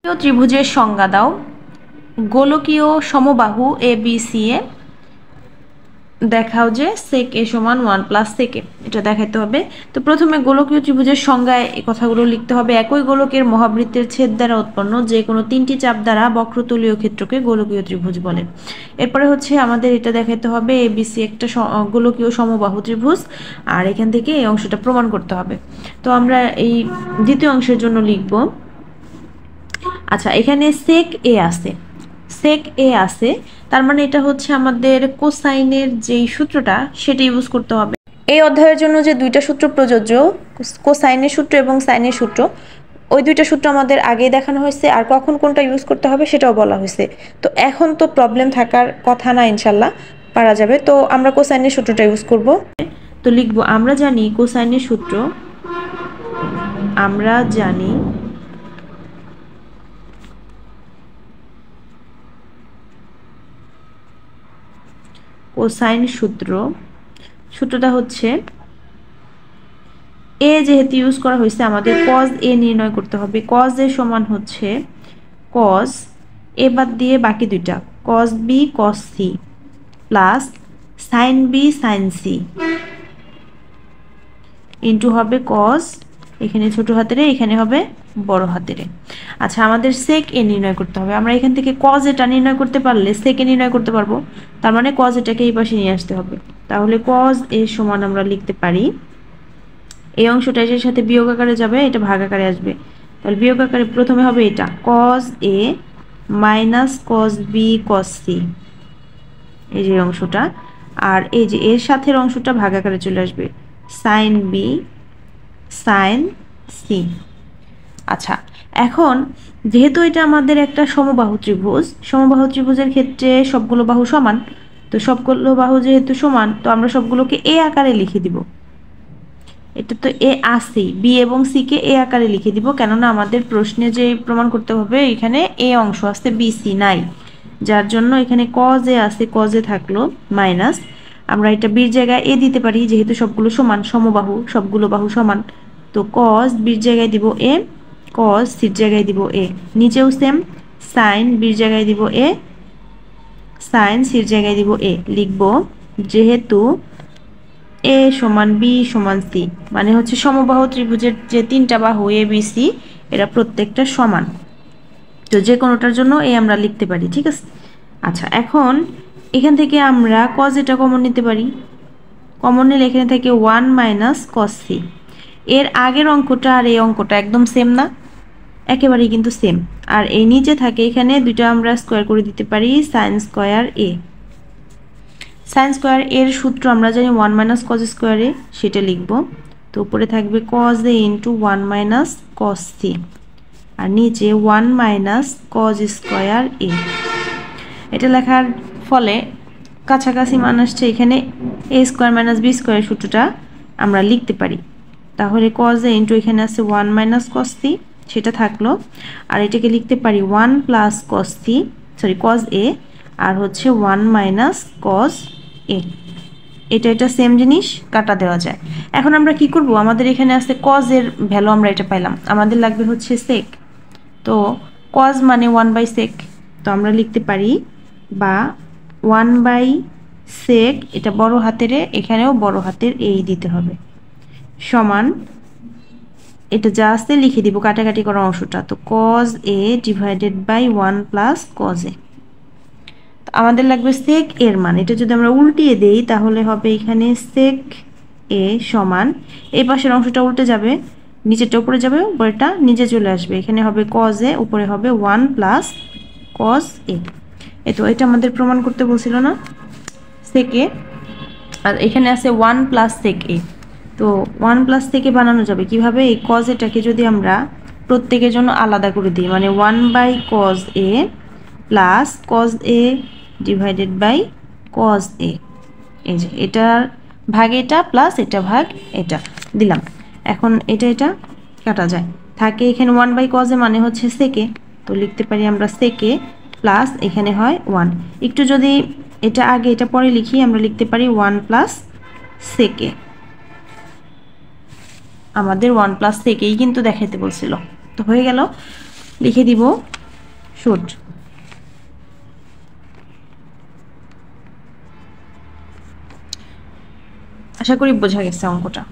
ত্রিভুজের সংজ্ঞা দাও। গোলকীয় সমবাহু এ বি সি এ দেখাও যে sec a সমান 1 প্লাস sec a, এটা দেখাইতে হবে। তো প্রথমে গোলকীয় ত্রিভুজের সংজ্ঞায় এই কথাগুলো লিখতে হবে। একই গোলকের মহাবৃত্তের ছেদ দ্বারা উৎপন্ন যে কোনো তিনটি চাপ দ্বারা বক্রতলীয় ক্ষেত্রকে গোলকীয় ত্রিভুজ বলে। এরপরে হচ্ছে আমাদের এটা দেখাইতে হবে ABC একটা গোলকীয় সমবাহু ত্রিভুজ, আর এখান থেকে এই অংশটা প্রমাণ করতে হবে। তো আমরা এই দ্বিতীয় অংশের জন্য লিখব। আচ্ছা, এখানে sec a আছে, sec a আছে, তার মানে এটা হচ্ছে আমাদের কোসাইনের যেই সূত্রটা সেটা ইউজ করতে হবে। এই অধ্যায়ের জন্য যে দুইটা সূত্র প্রযোজ্য, কোসাইনের সূত্র এবং সাইনের সূত্র, ওই দুইটা সূত্র আমাদের আগেই দেখানো হয়েছে, আর কখন কোনটা ইউজ করতে হবে সেটাও বলা হয়েছে। তো এখন তো প্রবলেম থাকার কথা না, ইনশাল্লাহ পারা যাবে। তো আমরা কোসাইনের সূত্রটা ইউজ করব। তো লিখব, আমরা জানি কোসাইনের সূত্র, আমরা জানি কোসাইন সূত্রটা হচ্ছে এ যেহেতু ইউজ করা হয়েছে আমাদের cos a নির্ণয় করতে হবে। cos a সমান হচ্ছে cos a বাদ দিয়ে বাকি দুইটা cos b cos c plus sin b sin c into হবে cos, এখানে ছোট হাতের এখানে হবে বড় হাতের। আচ্ছা, আমাদের sec a নির্ণয় করতে হবে। আমরা এখান থেকে cos এটা নির্ণয় করতে পারলে sec a নির্ণয় করতে পারবো, তার মানে cos এটাকে এই পাশে নিয়ে আসতে হবে। তাহলে cos a সমান আমরা লিখতে পারি, এই অংশটা এর সাথে বিয়োগ আকারে যাবে, এটা ভাগ আকারে আসবে। তাহলে বিয়োগ আকারে প্রথমে হবে এটা cos a minus cos b cos c, এই যে অংশটা, আর এই যে এর সাথের অংশটা ভাগ আকারে চলে আসবে sin b sin c। আচ্ছা, এখন যেহেতু এটা আমাদের একটা সমবাহু ত্রিভুজের ক্ষেত্রে সবগুলো বাহু সমান, তো সবগুলো বাহু যেহেতু সমান, তো আমরা সবগুলোকে a আকারে লিখে দিব। এটা তো এ আছে, বি এবং সি কে এ আকারে লিখে দিব, কেননা আমাদের প্রশ্নে যে প্রমাণ করতে হবে এখানে এ অংশ আছে, বি সি নাই, যার জন্য এখানে cos এ আছে, cos এ থাকলো মাইনাস, আমরা এটা বির জায়গায় এ দিতে পারি যেহেতু সবগুলো সমান, সমবাহু সবগুলো বাহু সমান। তো cos বির জায়গায় দিব এ, cos সির জায়গায় দিব এ, নিচেও সেম, sin বির জায়গায় দিব এ, sin সির জায়গায় দিব এ। লিখব যেহেতু a সমান b সমান c, মানে হচ্ছে সমবাহু ত্রিভুজের যে তিনটা বাহু এ বি সি এরা প্রত্যেকটা সমান, তো যে কোনোটার জন্য এ আমরা লিখতে পারি, ঠিক আছে। আচ্ছা, এখন এখান থেকে আমরা cos এটা কমন নিতে পারি, কমন নিলে এখানে থেকে 1 মাইনাস cos c। এর আগের অঙ্কটা আর এই অঙ্কটা একদম সেম না, একেবারেই কিন্তু সেম। আর এই নিচে থাকে এখানে দুইটা আমরা স্কোয়ার করে দিতে পারি, sin square a, sin square এর সূত্র আমরা জানি 1 মাইনাস cos স্কোয়ার এ, সেটা লিখব। তো উপরে থাকবে cos a into 1 minus cos c, আর নিচে 1 মাইনাস cos স্কোয়ার a। এটা লেখার ফলে কাছাকাছি মান আসছে, এখানে a স্কোয়ার মাইনাস b স্কোয়ারের সূত্রটা আমরা লিখতে পারি। তাহলে cos a ইন্টু এখানে আছে 1 মাইনাস cos c, সেটা থাকলো, আর এটাকে লিখতে পারি 1 plus cos c, sorry cos a, আর হচ্ছে 1 মাইনাস cos a। এটা সেম জিনিস, কাটা দেওয়া যায়। এখন আমরা কি করব, আমাদের এখানে আছে cos এর ভ্যালু, আমরা এটা পাইলাম, আমাদের লাগবে হচ্ছে sec। তো cos মানে 1 বাই sec, তো আমরা লিখতে পারি বা 1 বাই sec, এটা বড় হাতের, এখানেও বড় হাতের এই দিতে হবে, সমান, এটা যা আছে লিখে দিব কাটাকাটি করা অংশটা, তো cos a divided by 1 plus cos a। আমাদের লাগবে sec এর মান, এটা যদি আমরা উল্টিয়ে দেই তাহলে হবে এখানে sec a সমান, এই পাশের অংশটা উল্টে যাবে, নিচেরটা উপরে যাবে, উপরেরটা নিচে চলে আসবে, এখানে হবে cos a, উপরে হবে 1 প্লাস cos a। তো এটা আমাদের প্রমাণ করতে বলছিল না, sec a, আর এখানে আছে 1 প্লাস sec a। তো 1 প্লাস থেকে বানানো যাবে কিভাবে, এই cos এটাকে যদি আমরা প্রত্যেকের জন্য আলাদা করে দিই, মানে 1 by cos a plus cos a divided by cos a, এই যে এটার ভাগ এটা প্লাস এটা ভাগ এটা দিলাম। এখন এটা কাটা যায়, থাকে এখানে 1 বাই cos a মানে হচ্ছে sec a, তো লিখতে পারি আমরা sec a প্লাস এখানে হয় 1। একটু যদি এটা আগে এটা পরে লিখি, আমরা লিখতে পারি 1 প্লাস sec a, আমাদের 1 প্লাস sec a কিন্তু দেখাইতে বলছিল, তো হয়ে গেল, লিখে দিব শুড। আশা করি বোঝা গেছে অঙ্কটা।